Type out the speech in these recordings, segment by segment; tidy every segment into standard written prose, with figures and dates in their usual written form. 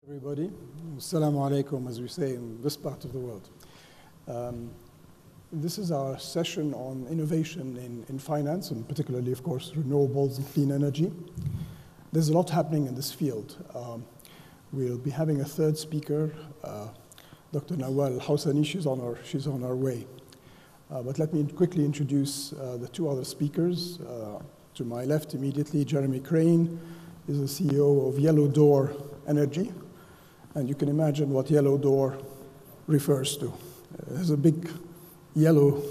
Everybody, Assalamu alaikum, as we say in this part of the world. This is our session on innovation in finance, and particularly, of course, renewables and clean energy. There's a lot happening in this field. We'll be having a third speaker, Dr. Nawal Hawsani. She's on her way. But let me quickly introduce the two other speakers. To my left immediately, Jeremy Crane is the CEO of Yellow Door Energy. And you can imagine what Yellow Door refers to. There's a big yellow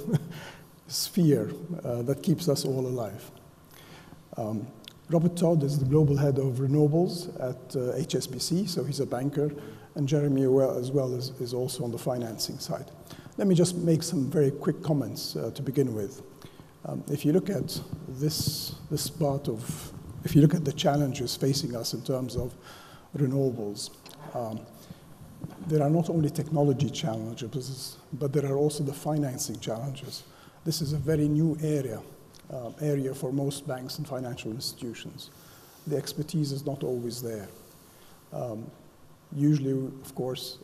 sphere that keeps us all alive. Robert Todd is the global head of renewables at HSBC, so he's a banker, and Jeremy as well is also on the financing side. Let me just make some very quick comments to begin with. If you look at this part of, if you look at the challenges facing us in terms of renewables, there are not only technology challenges, but there are also the financing challenges. This is a very new area for most banks and financial institutions. The expertise is not always there. Usually, of course,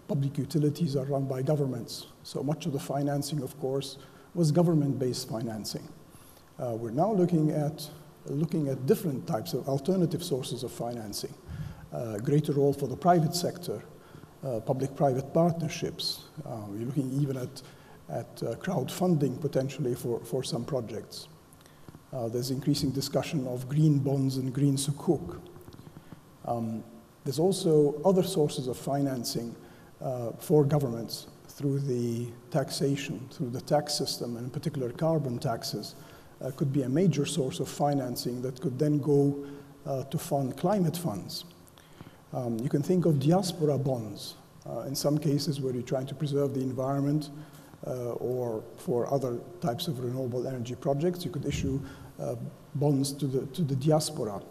public utilities are run by governments. So much of the financing, of course, was government-based financing. We're now looking at different types of alternative sources of financing. Greater role for the private sector, public-private partnerships. We're looking even at crowdfunding potentially for some projects. There's increasing discussion of green bonds and green sukuk. There's also other sources of financing for governments through the taxation, through the tax system, and in particular carbon taxes, could be a major source of financing that could then go to fund climate funds. You can think of diaspora bonds in some cases where you're trying to preserve the environment or for other types of renewable energy projects. You could issue bonds to the diaspora.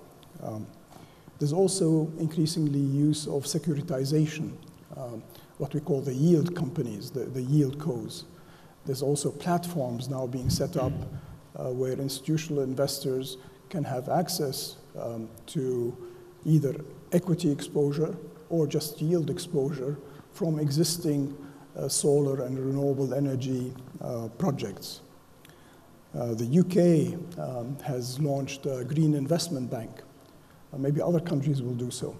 There's also increasingly use of securitization, what we call the yield companies, the yield cos. There's also platforms now being set up where institutional investors can have access to either equity exposure or just yield exposure from existing solar and renewable energy projects. The UK has launched a green investment bank. Maybe other countries will do so.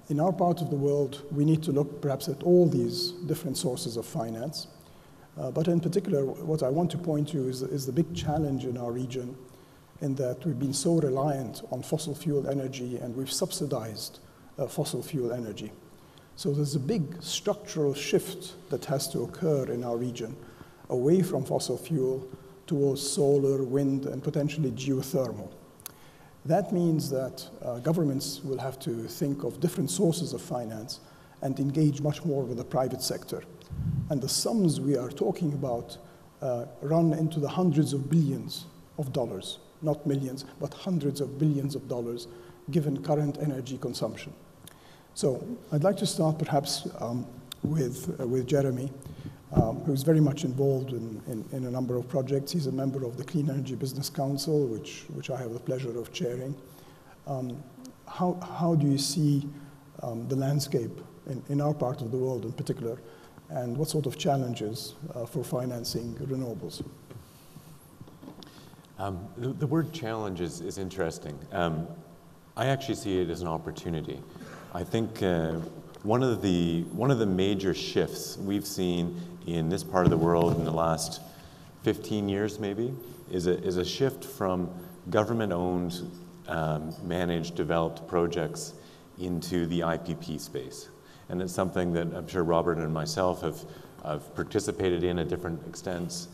In our part of the world, we need to look perhaps at all these different sources of finance. But in particular, what I want to point to is the big challenge in our region, in that we've been so reliant on fossil fuel energy and we've subsidized fossil fuel energy. So there's a big structural shift that has to occur in our region away from fossil fuel towards solar, wind, and potentially geothermal. That means that governments will have to think of different sources of finance and engage much more with the private sector. And the sums we are talking about run into the hundreds of billions of dollars. Not millions, but hundreds of billions of dollars, given current energy consumption. So I'd like to start perhaps with Jeremy, who's very much involved in a number of projects. He's a member of the Clean Energy Business Council, which I have the pleasure of chairing. How do you see the landscape in our part of the world in particular, and what sort of challenges for financing renewables? The word challenge is interesting. I actually see it as an opportunity. I think one of the major shifts we've seen in this part of the world in the last 15 years maybe is a shift from government-owned, managed, developed projects into the IPP space. And it's something that I'm sure Robert and myself have participated in at different extents.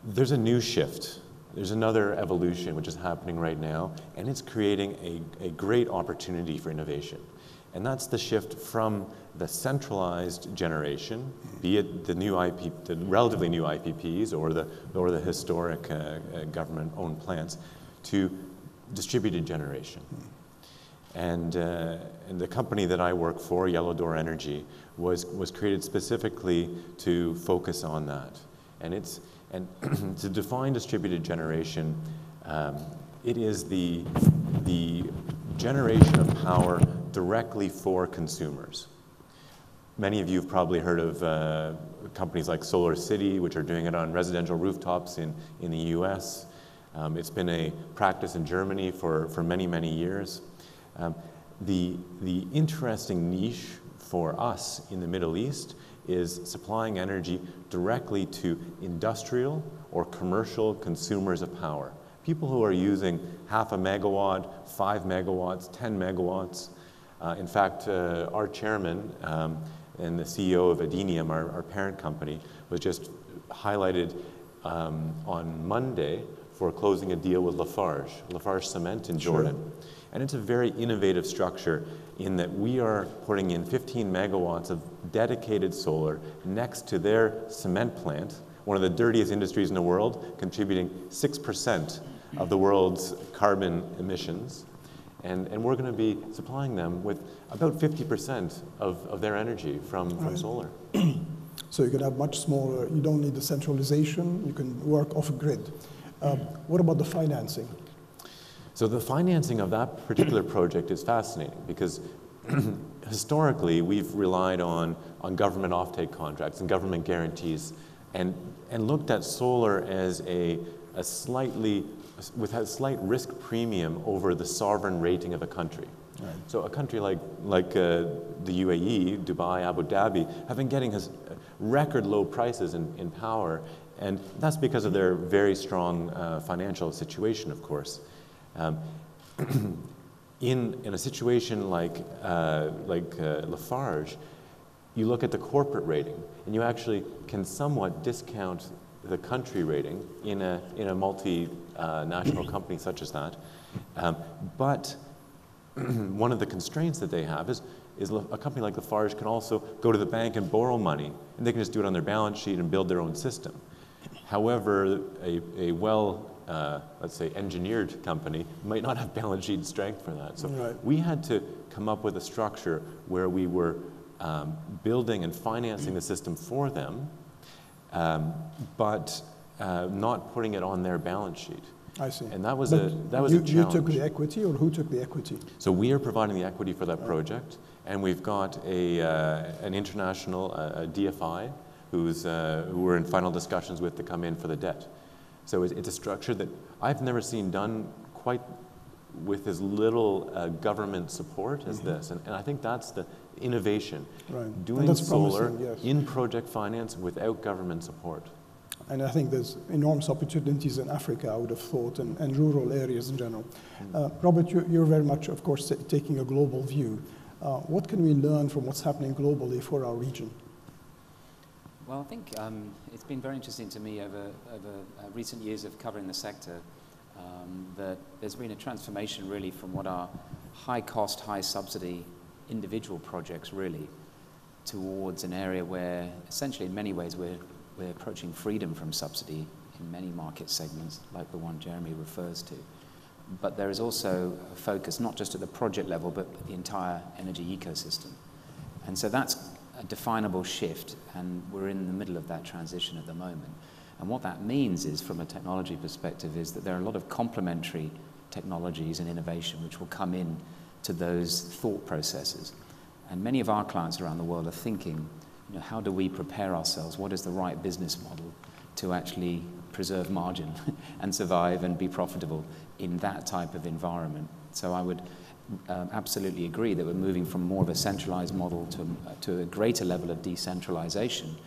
There's a new shift. There's another evolution which is happening right now, and it's creating a great opportunity for innovation. And that's the shift from the centralized generation, be it the relatively new IPPs or the historic government-owned plants, to distributed generation. And the company that I work for, Yellow Door Energy, was created specifically to focus on that. And to define distributed generation, it is the generation of power directly for consumers. Many of you have probably heard of companies like Solar City, which are doing it on residential rooftops in the US. It's been a practice in Germany for many, many years. The interesting niche for us in the Middle East is supplying energy directly to industrial or commercial consumers of power. People who are using 0.5 megawatt, 5 megawatts, 10 megawatts. In fact, our chairman and the CEO of Adenium, our parent company, was just highlighted on Monday for closing a deal with Lafarge Cement in Jordan. Sure. And it's a very innovative structure in that we are putting in 15 megawatts of dedicated solar next to their cement plant, one of the dirtiest industries in the world, contributing 6% of the world's carbon emissions. And we're going to be supplying them with about 50% of their energy from solar. So you can have much smaller, you don't need the centralization, you can work off grid. What about the financing? So the financing of that particular project is fascinating because historically we've relied on government offtake contracts and government guarantees and looked at solar as with a slight risk premium over the sovereign rating of a country. Right. So a country like the UAE, Dubai, Abu Dhabi, have been getting record low prices in power, and that's because of their very strong financial situation, of course. In a situation like Lafarge, you look at the corporate rating, and you actually can somewhat discount the country rating in a multinational company such as that. But one of the constraints that they have is a company like Lafarge can also go to the bank and borrow money, and they can just do it on their balance sheet and build their own system. However, a let's say, engineered company might not have balance sheet strength for that. So right. We had to come up with a structure where we were building and financing the system for them, but not putting it on their balance sheet. I see. And that was a challenge. You took the equity, or who took the equity? So we are providing the equity for that project, and we've got an international DFI who we're in final discussions with to come in for the debt. So it's a structure that I've never seen done quite with as little government support as this, and I think that's the innovation. Right. Doing solar yes. in project finance without government support. And I think there's enormous opportunities in Africa, I would have thought, and rural areas in general. Robert, you're very much, of course, taking a global view. What can we learn from what's happening globally for our region? Well, I think it's been very interesting to me over recent years of covering the sector that there's been a transformation really from what are high cost, high subsidy individual projects really towards an area where essentially in many ways we're approaching freedom from subsidy in many market segments like the one Jeremy refers to. But there is also a focus not just at the project level but the entire energy ecosystem. And so that's a definable shift, and we're in the middle of that transition at the moment. And what that means is, from a technology perspective, is that there are a lot of complementary technologies and innovation which will come in to those thought processes. And many of our clients around the world are thinking, how do we prepare ourselves? What is the right business model to actually preserve margin and survive and be profitable in that type of environment? So I would absolutely agree that we're moving from more of a centralized model to a greater level of decentralization.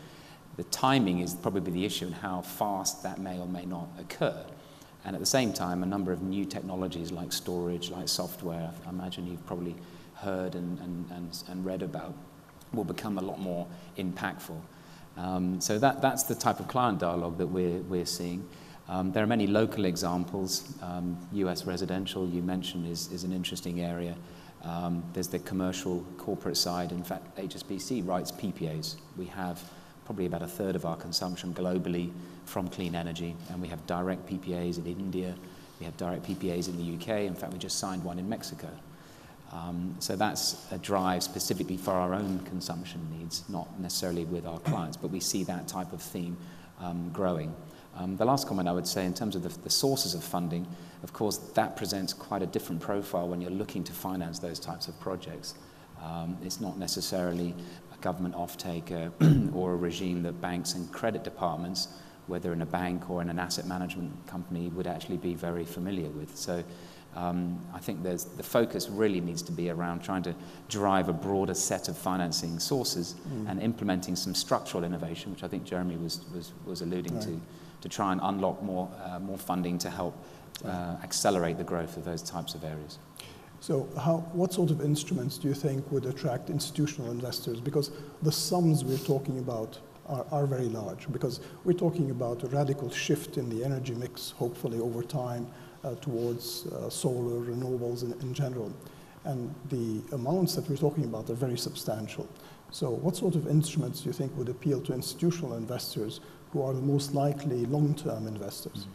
The timing is probably the issue and how fast that may or may not occur. And at the same time, a number of new technologies like storage, like software, I imagine you've probably heard and read about, will become a lot more impactful. So that's the type of client dialogue that we're seeing. There are many local examples. US residential, you mentioned, is an interesting area. There's the commercial corporate side. In fact, HSBC writes PPAs. We have probably about a third of our consumption globally from clean energy, and we have direct PPAs in India. We have direct PPAs in the UK. In fact, we just signed one in Mexico. So that's a drive specifically for our own consumption needs, not necessarily with our clients, but we see that type of theme growing. The last comment I would say in terms of the sources of funding, of course, that presents quite a different profile when you're looking to finance those types of projects. It's not necessarily a government offtake or a regime that banks and credit departments, whether in a bank or in an asset management company, would actually be very familiar with. So I think the focus really needs to be around trying to drive a broader set of financing sources and implementing some structural innovation, which I think Jeremy was alluding to try and unlock more funding to help accelerate the growth of those types of areas. So what sort of instruments do you think would attract institutional investors? Because the sums we're talking about are very large, because we're talking about a radical shift in the energy mix, hopefully over time, towards solar, renewables in general. And the amounts that we're talking about are very substantial. So what sort of instruments do you think would appeal to institutional investors who are the most likely long-term investors?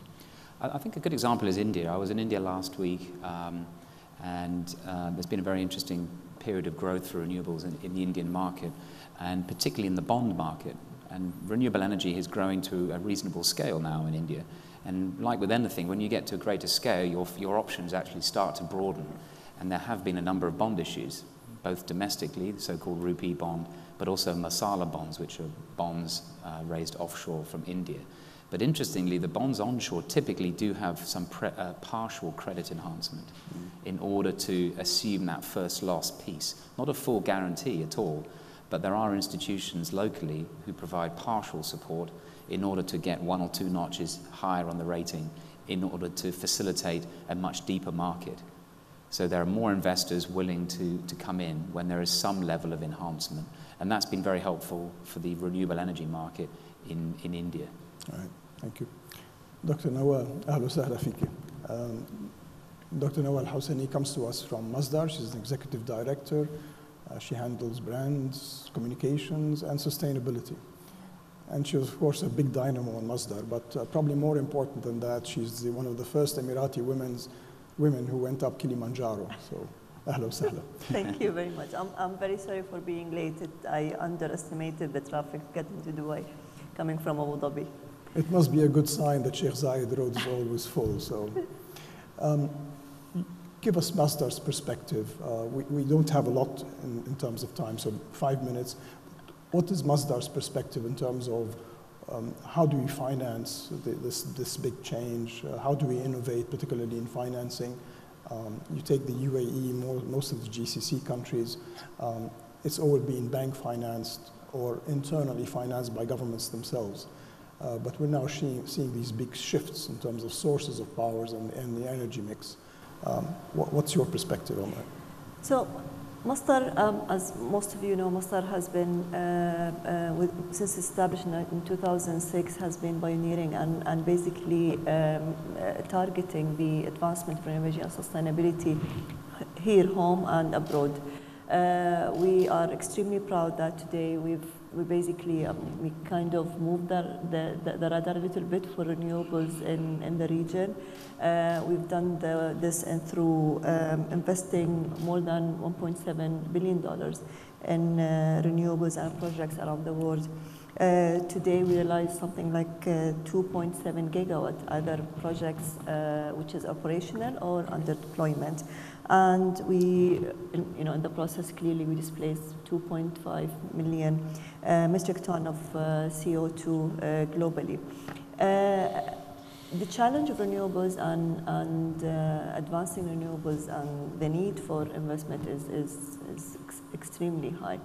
I think a good example is India. I was in India last week, and there's been a very interesting period of growth for renewables in the Indian market, and particularly in the bond market. And renewable energy is growing to a reasonable scale now in India. And like with anything, when you get to a greater scale, your options actually start to broaden. And there have been a number of bond issues, both domestically, the so-called rupee bond, but also masala bonds, which are bonds raised offshore from India. But interestingly, the bonds onshore typically do have some partial credit enhancement in order to assume that first loss piece. Not a full guarantee at all, but there are institutions locally who provide partial support in order to get 1 or 2 notches higher on the rating in order to facilitate a much deeper market. So there are more investors willing to come in when there is some level of enhancement. And that's been very helpful for the renewable energy market in India. All right, thank you. Dr. Nawal, أهلا وسهلا فيك. Dr. Nawal Hosseini comes to us from Masdar. She's an executive director. She handles brands, communications, and sustainability. And she was, of course, a big dynamo in Masdar, but probably more important than that, she's one of the first Emirati women who went up Kilimanjaro. So, ahla wa sahla. Thank you very much. I'm very sorry for being late. I underestimated the traffic getting to Dubai, coming from Abu Dhabi. It must be a good sign that Sheikh Zayed Road is always full. So, give us Masdar's perspective. We don't have a lot in terms of time, so 5 minutes. What is Masdar's perspective in terms of how do we finance this big change? How do we innovate, particularly in financing? You take the UAE, most of the GCC countries, it's all been bank financed or internally financed by governments themselves. But we're now seeing these big shifts in terms of sources of powers and the energy mix. What's your perspective on that? So, Masdar, as most of you know, Masdar has been, since establishment in 2006, has been pioneering and basically targeting the advancement of energy and sustainability here, home and abroad. We are extremely proud that today we basically we kind of moved the radar a little bit for renewables in the region. We've done this through investing more than $1.7 billion in renewables and projects around the world. Today we realize something like 2.7 gigawatt either projects which is operational or under deployment. And we, in the process, clearly we displaced 2.5 million metric ton of CO2 globally. The challenge of renewables and advancing renewables and the need for investment is extremely high.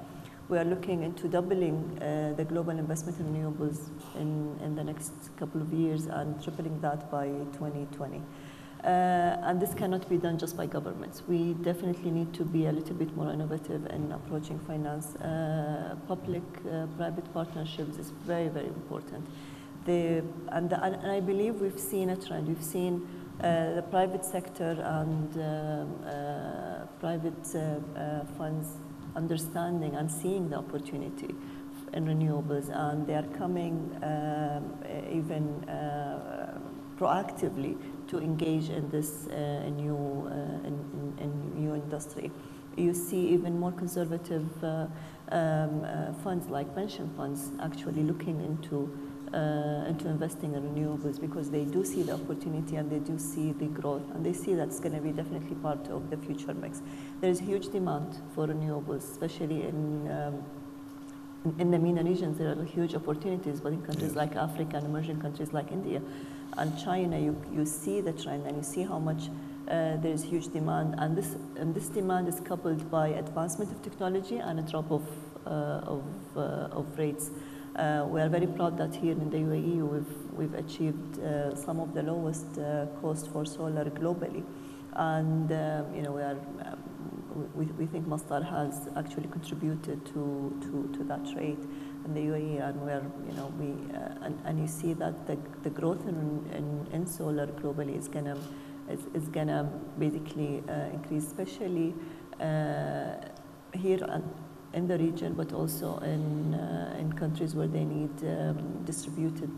We are looking into doubling the global investment in renewables in the next couple of years and tripling that by 2020. And this cannot be done just by governments. We definitely need to be a little bit more innovative in approaching finance. Public-private partnerships is very, very important. And I believe we've seen a trend. We've seen the private sector and private funds understanding and seeing the opportunity in renewables, and they are coming even proactively to engage in this new industry. You see even more conservative funds like pension funds actually looking into into investing in renewables because they do see the opportunity and they do see the growth and they see that's going to be definitely part of the future mix. There is huge demand for renewables, especially in the MENA regions. There are huge opportunities, but in countries like Africa and emerging countries like India and China, you see the trend and you see how much there is huge demand, and this demand is coupled by advancement of technology and a drop of rates. We are very proud that here in the UAE we've achieved some of the lowest cost for solar globally, and we think Masdar has actually contributed to that rate in the UAE, and and you see that the growth in solar globally is gonna basically increase, especially here in the region, but also in countries where they need distributed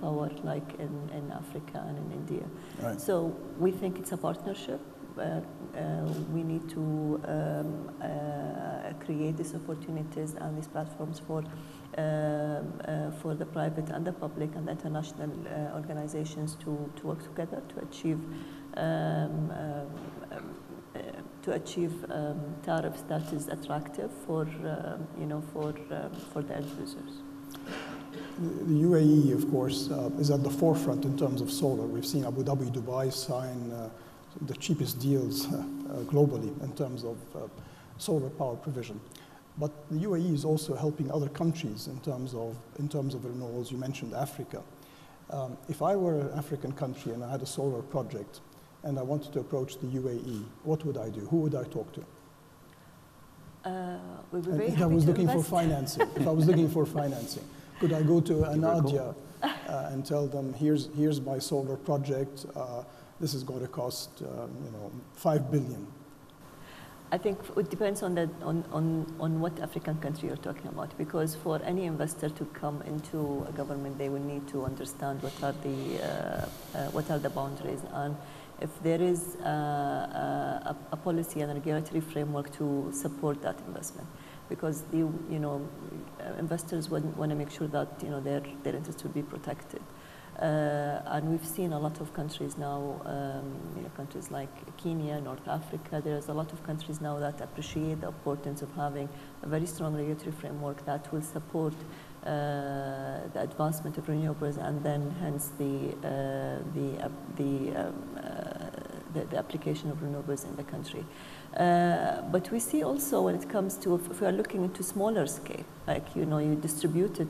power, like in Africa and in India. Right. So we think it's a partnership. We need to create these opportunities and these platforms for the private and the public and the international organizations to work together to achieve tariffs that is attractive for the end users. The UAE, of course, is at the forefront in terms of solar. We've seen Abu Dhabi, Dubai sign the cheapest deals globally in terms of solar power provision. But the UAE is also helping other countries in terms of renewables. You mentioned Africa. If I were an African country and I had a solar project and I wanted to approach the UAE, what would I do? Who would I talk to? We'd be very If I happy was to looking for invest. financing, could I go to a Nadia and tell them, here's my solar project. This is going to cost, $5 billion. I think it depends on what African country you're talking about, because for any investor to come into a government, they will need to understand what are the boundaries, and if there is a policy and a regulatory framework to support that investment, because investors want to make sure that their interests will be protected. And we've seen a lot of countries now, countries like Kenya, North Africa. There's a lot of countries now that appreciate the importance of having a very strong regulatory framework that will support the advancement of renewables, and then hence the application of renewables in the country. But we see also when it comes to, if we are looking into smaller scale, like you distributed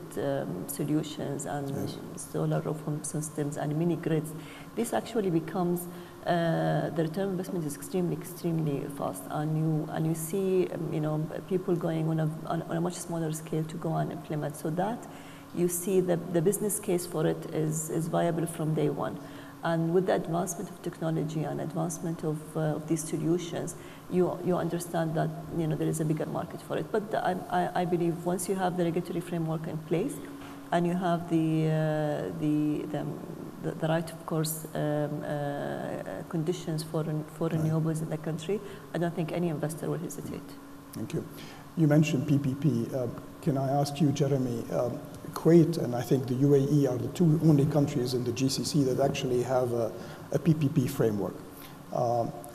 solutions and yes. solar roof home systems and mini grids, this actually becomes the return on investment is extremely fast, and you see people going on a much smaller scale to go and implement, so that you see the business case for it is viable from day one. And with the advancement of technology and advancement of these solutions, you understand that there is a bigger market for it. But I believe once you have the regulatory framework in place, and you have the right, of course, conditions for renewables in the country, I don't think any investor will hesitate. Thank you. You mentioned PPP. Can I ask you, Jeremy, Kuwait and I think the UAE are the two only countries in the GCC that actually have a PPP framework.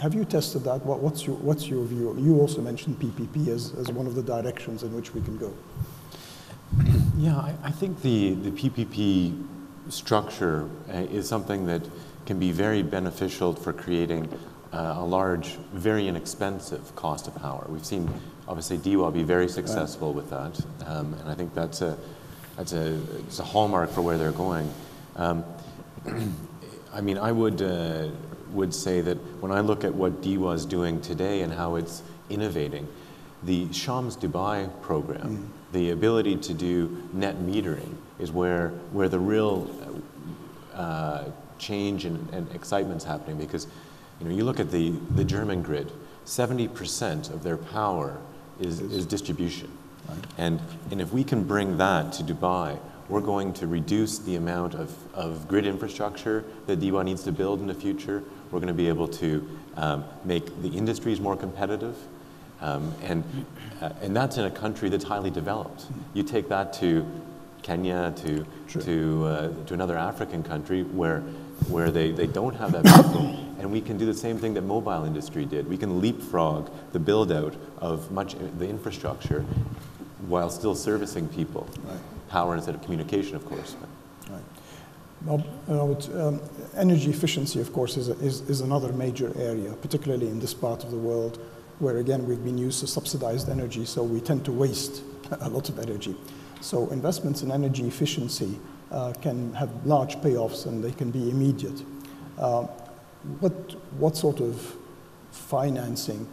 Have you tested that? What's your view? You also mentioned PPP as one of the directions in which we can go. Yeah, I think the PPP structure is something that can be very beneficial for creating a large, very inexpensive cost of power. We've seen, obviously, DEWA be very successful with that, and I think it's a hallmark for where they're going. I mean, I would say that when I look at what DEWA is doing today and how it's innovating, the Shams Dubai program, the ability to do net metering is where the real change and excitement's happening, because you look at the German grid, 70% of their power is distribution. Right. And if we can bring that to Dubai, we're going to reduce the amount of grid infrastructure that DEWA needs to build in the future. We're going to be able to make the industries more competitive. And that's in a country that's highly developed. You take that to Kenya Sure. to another African country where they don't have that people. And we can do the same thing that mobile industry did. We can leapfrog the build out of much the infrastructure while still servicing people. Right. Power instead of communication, of course. Right. Well, energy efficiency, of course, is another major area, particularly in this part of the world, where again we've been used to subsidized energy, so we tend to waste a lot of energy. So investments in energy efficiency can have large payoffs, and they can be immediate. What sort of financing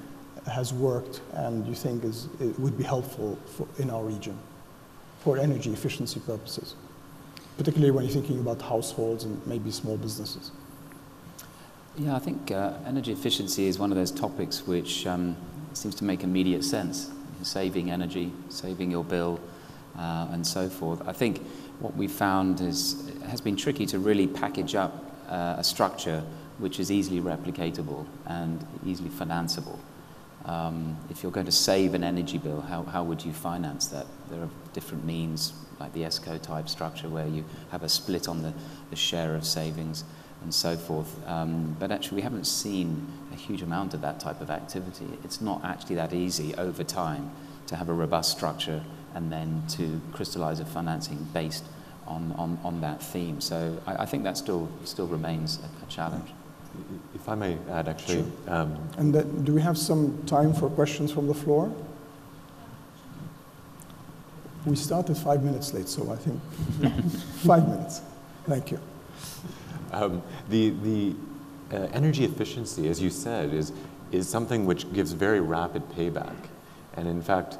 has worked and you think it would be helpful in our region for energy efficiency purposes, particularly when you're thinking about households and maybe small businesses? Yeah, I think energy efficiency is one of those topics which seems to make immediate sense. Saving energy, saving your bill, and so forth. I think what we found is it has been tricky to really package up a structure which is easily replicatable and easily financeable. If you're going to save an energy bill, how would you finance that? There are different means, like the ESCO type structure, where you have a split on the share of savings and so forth. But actually, we haven't seen a huge amount of that type of activity. It's not actually that easy over time to have a robust structure and then to crystallize a financing based on that theme. So I think that still remains a challenge. If I may add, actually. Sure. And do we have some time for questions from the floor? We started 5 minutes late, so I think 5 minutes. Thank you. The energy efficiency, as you said, is something which gives very rapid payback. And in fact,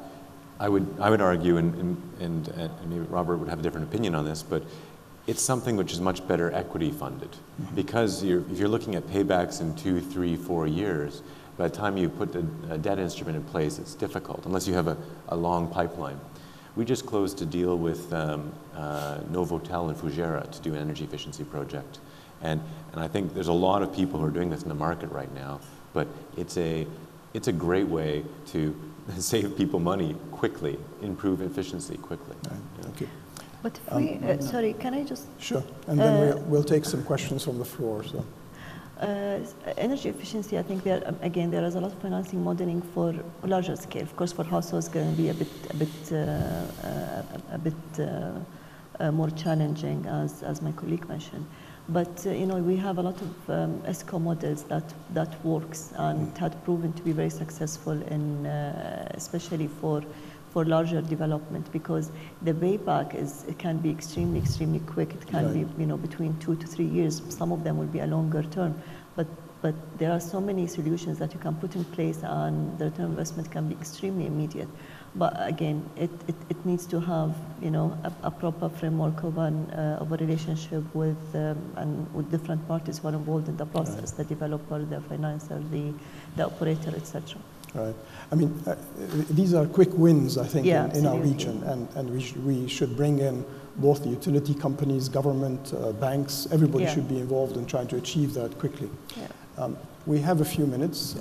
I would argue, and maybe Robert would have a different opinion on this, but it's something which is much better equity funded. Mm-hmm. Because if you're looking at paybacks in 2, 3, 4 years, by the time you put a debt instrument in place, it's difficult, unless you have a long pipeline. We just closed a deal with Novotel and Fujairah to do an energy efficiency project. And I think there's a lot of people who are doing this in the market right now, but it's a great way to save people money quickly, improve efficiency quickly. Right. Thank you. But if we, sorry, can I just? Sure, and then we'll take some questions from the floor. So. Energy efficiency, I think there is a lot of financing modeling for larger scale. Of course, for households, going to be a bit more challenging, as my colleague mentioned. But we have a lot of ESCO models that works and had proven to be very successful in, especially for larger development, because the payback it can be extremely quick. It can be between 2 to 3 years. Some of them will be a longer term, but there are so many solutions that you can put in place, and the return on investment can be extremely immediate. But again, it needs to have a proper framework of a relationship with different parties who are involved in the process: the developer, the financer, the operator, etc. Right. I mean, these are quick wins, I think, in our region, and we should bring in both the utility companies, government, banks. Everybody should be involved in trying to achieve that quickly. Yeah. We have a few minutes,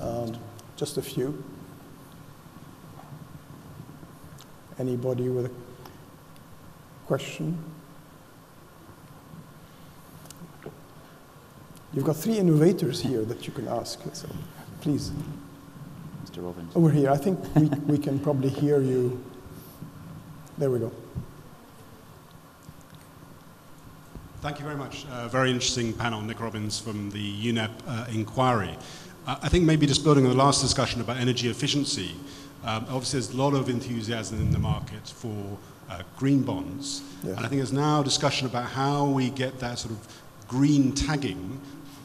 just a few. Anybody with a question? You've got 3 innovators here that you can ask, so please. Mr. Robbins. Over here, I think we can probably hear you. There we go. Thank you very much. Very interesting panel, Nick Robbins from the UNEP inquiry. I think maybe just building on the last discussion about energy efficiency, obviously there's a lot of enthusiasm in the market for green bonds. Yes. And I think there's now discussion about how we get that sort of green tagging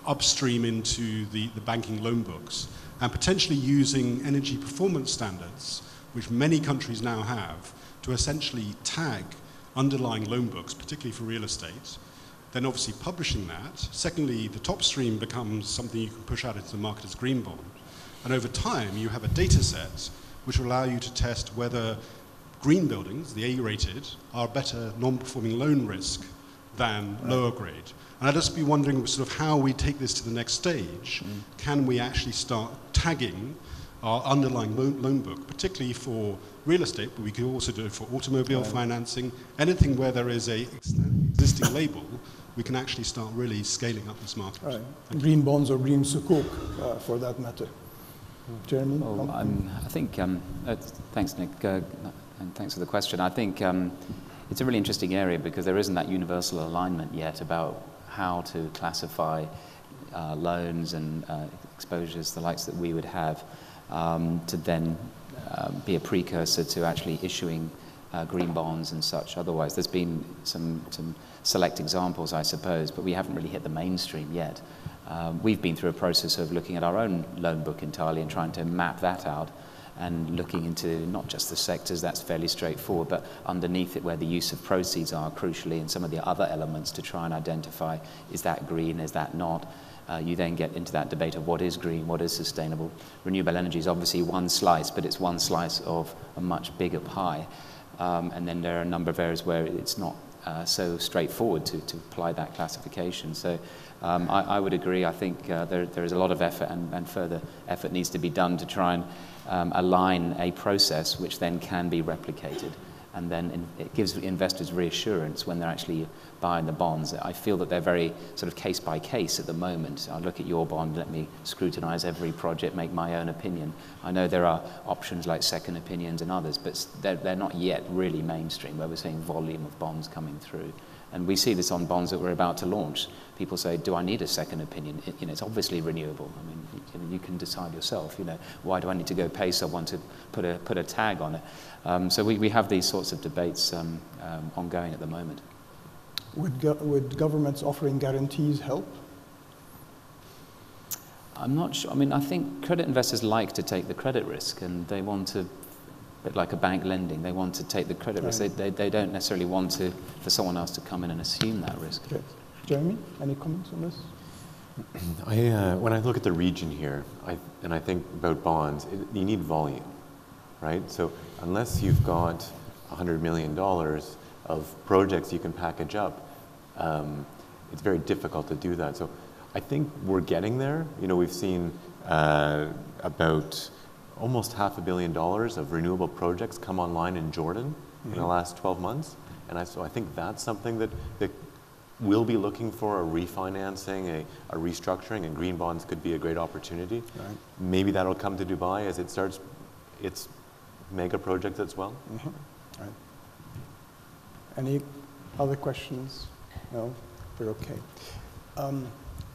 upstream into the banking loan books, and potentially using energy performance standards, which many countries now have, to essentially tag underlying loan books, particularly for real estate, then obviously publishing that. Secondly, the top stream becomes something you can push out into the market as green bond. And over time, you have a data set which will allow you to test whether green buildings, the A-rated, are better non-performing loan risk than lower grade. And I'd just be wondering sort of how we take this to the next stage. Can we actually start tagging our underlying loan book, particularly for real estate, but we could also do it for automobile financing, anything where there is a existing label, we can actually start really scaling up this market. Right. Green bonds or green sukuk, for that matter. Jeremy? Well, I think, thanks, Nick, and thanks for the question. I think it's a really interesting area because there isn't that universal alignment yet about how to classify loans and exposures, the likes that we would have, to then be a precursor to actually issuing green bonds and such. Otherwise, there's been some select examples, I suppose, but we haven't really hit the mainstream yet. We've been through a process of looking at our own loan book entirely and trying to map that out and looking into not just the sectors, that's fairly straightforward, but underneath it where the use of proceeds are crucially and some of the other elements to try and identify, is that green, is that not? You then get into that debate of what is green, what is sustainable. Renewable energy is obviously one slice, but it's one slice of a much bigger pie. And then there are a number of areas where it's not so straightforward to apply that classification. So I would agree. I think there is a lot of effort and further effort needs to be done to try and align a process which then can be replicated. And then it gives investors reassurance when they're actually buying the bonds. I feel that they're very sort of case by case at the moment. I look at your bond, let me scrutinize every project, make my own opinion. I know there are options like second opinions and others, but they're not yet really mainstream where we're seeing volume of bonds coming through. And we see this on bonds that we're about to launch. People say, do I need a second opinion? It's obviously renewable. I mean, you can decide yourself, why do I need to go pay someone to put a tag on it? So we have these sorts of debates ongoing at the moment. Would governments offering guarantees help? I'm not sure. I mean, I think credit investors like to take the credit risk, and they want to, a bit like a bank lending, they want to take the credit risk. They don't necessarily want for someone else to come in and assume that risk. Okay. Jeremy, any comments on this? When I look at the region here, and I think about bonds, you need volume, right? So unless you've got $100 million of projects you can package up, it's very difficult to do that. So I think we're getting there. We've seen about almost $500 million of renewable projects come online in Jordan in the last 12 months. And so I think that's something that we'll be looking for, a refinancing, a restructuring, and green bonds could be a great opportunity. Right. Maybe that'll come to Dubai as it starts its mega project as well. Right. Any other questions? No? We're okay.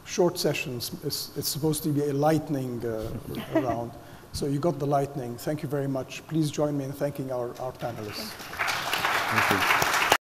Short sessions, it's supposed to be a lightning round. So you got the lightning. Thank you very much. Please join me in thanking our panelists. Thank you.